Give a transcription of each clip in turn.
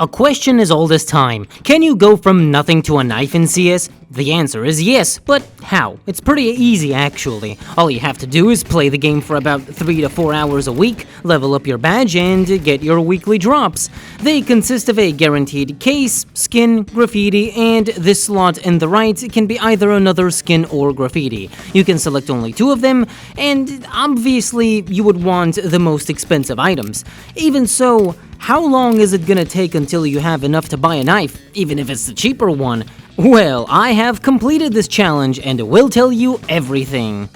A question is all this time. Can you go from nothing to a knife in CS? The answer is yes, but how? It's pretty easy actually. All you have to do is play the game for about 3 to 4 hours a week, level up your badge, and get your weekly drops. They consist of a guaranteed case, skin, graffiti, and this slot in the right can be either another skin or graffiti. You can select only 2 of them, and obviously you would want the most expensive items. Even so, how long is it gonna take until you have enough to buy a knife, even if it's the cheaper one? Well, I have completed this challenge and will tell you everything.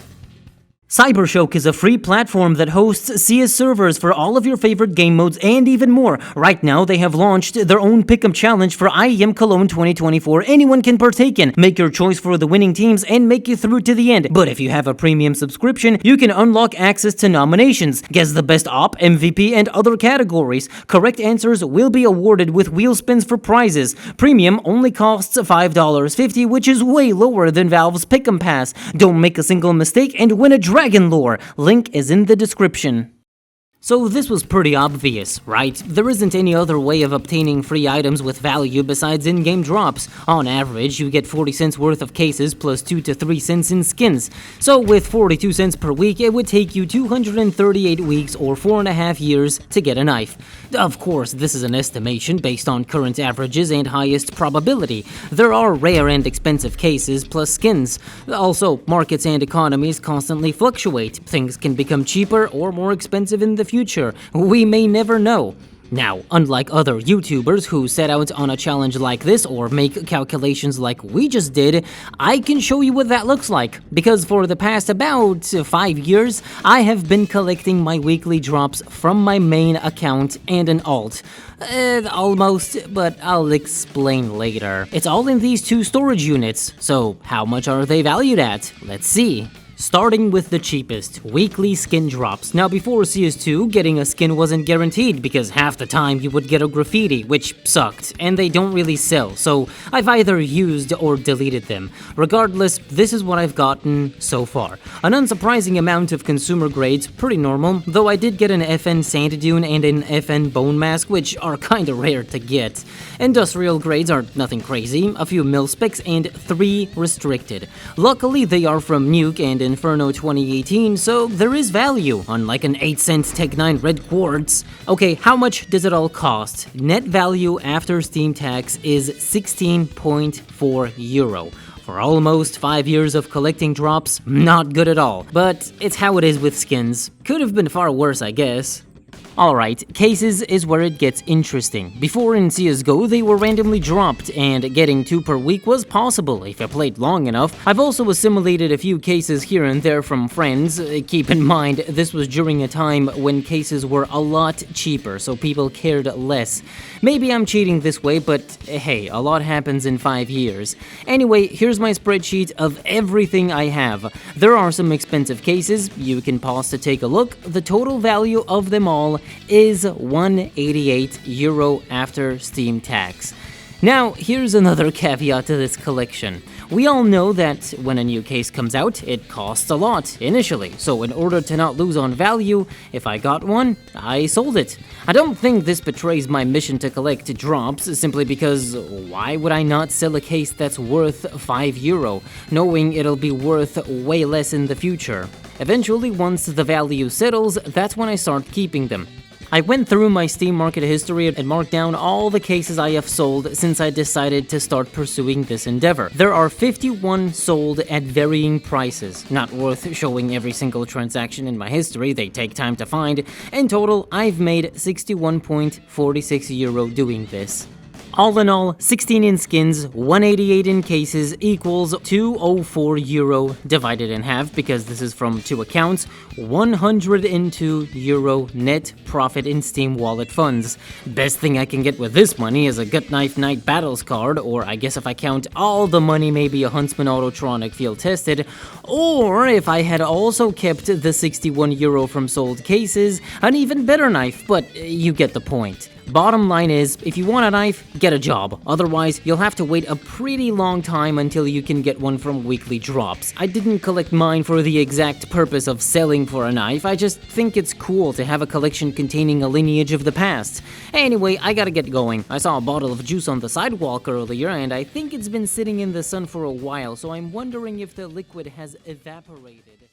Cybershock is a free platform that hosts CS servers for all of your favorite game modes and even more. Right now, they have launched their own pick'em challenge for IEM Cologne 2024. Anyone can partake in. Make your choice for the winning teams and make it through to the end. But if you have a premium subscription, you can unlock access to nominations, guess the best op, MVP, and other categories. Correct answers will be awarded with wheel spins for prizes. Premium only costs $5.50, which is way lower than Valve's Pick'em Pass. Don't make a single mistake and win a Dragon Lore. Link is in the description. So this was pretty obvious, right? There isn't any other way of obtaining free items with value besides in-game drops. On average, you get 40 cents worth of cases plus 2 to 3 cents in skins. So with 42 cents per week, it would take you 238 weeks or 4.5 years to get a knife. Of course, this is an estimation based on current averages and highest probability. There are rare and expensive cases plus skins. Also, markets and economies constantly fluctuate. Things can become cheaper or more expensive in the future. We may never know. Now, unlike other YouTubers who set out on a challenge like this or make calculations like we just did, I can show you what that looks like, because for the past about 5 years, I have been collecting my weekly drops from my main account and an alt. Almost, but I'll explain later. It's all in these 2 storage units, so how much are they valued at? Let's see. Starting with the cheapest, weekly skin drops. Now before CS2, getting a skin wasn't guaranteed because half the time you would get a graffiti, which sucked, and they don't really sell, so I've either used or deleted them. Regardless, this is what I've gotten so far. An unsurprising amount of consumer grades, pretty normal, though I did get an FN Sand Dune and an FN Bone Mask, which are kinda rare to get. Industrial grades are nothing crazy, a few mil-specs and 3 restricted. Luckily, they are from Nuke and Inferno 2018, so there is value, unlike an 8-cent Tech 9 Red Quartz. Okay, how much does it all cost? Net value after Steam tax is €16.4. For almost 5 years of collecting drops, not good at all. But it's how it is with skins. Could have been far worse, I guess. Alright, cases is where it gets interesting. Before in CSGO, they were randomly dropped, and getting 2 per week was possible if you played long enough. I've also assimilated a few cases here and there from friends. Keep in mind, this was during a time when cases were a lot cheaper, so people cared less. Maybe I'm cheating this way, but hey, a lot happens in 5 years. Anyway, here's my spreadsheet of everything I have. There are some expensive cases, you can pause to take a look. The total value of them all is €188 after Steam tax. Now, here's another caveat to this collection. We all know that when a new case comes out, it costs a lot initially, so in order to not lose on value, if I got one, I sold it. I don't think this betrays my mission to collect drops, simply because why would I not sell a case that's worth €5, knowing it'll be worth way less in the future? Eventually, once the value settles, that's when I start keeping them. I went through my Steam market history and marked down all the cases I have sold since I decided to start pursuing this endeavor. There are 51 sold at varying prices. Not worth showing every single transaction in my history, they take time to find. In total, I've made €61.46 doing this. All in all, 16 in skins, 188 in cases equals €204 divided in half because this is from 2 accounts, €102 net profit in Steam wallet funds. Best thing I can get with this money is a Gut Knife Night Battles card, or I guess if I count all the money, maybe a Huntsman Autotronic field tested, or if I had also kept the €61 from sold cases, an even better knife, but you get the point. Bottom line is, if you want a knife, get a job. Otherwise, you'll have to wait a pretty long time until you can get one from weekly drops. I didn't collect mine for the exact purpose of selling for a knife, I just think it's cool to have a collection containing a lineage of the past. Anyway, I gotta get going. I saw a bottle of juice on the sidewalk earlier, and I think it's been sitting in the sun for a while, so I'm wondering if the liquid has evaporated.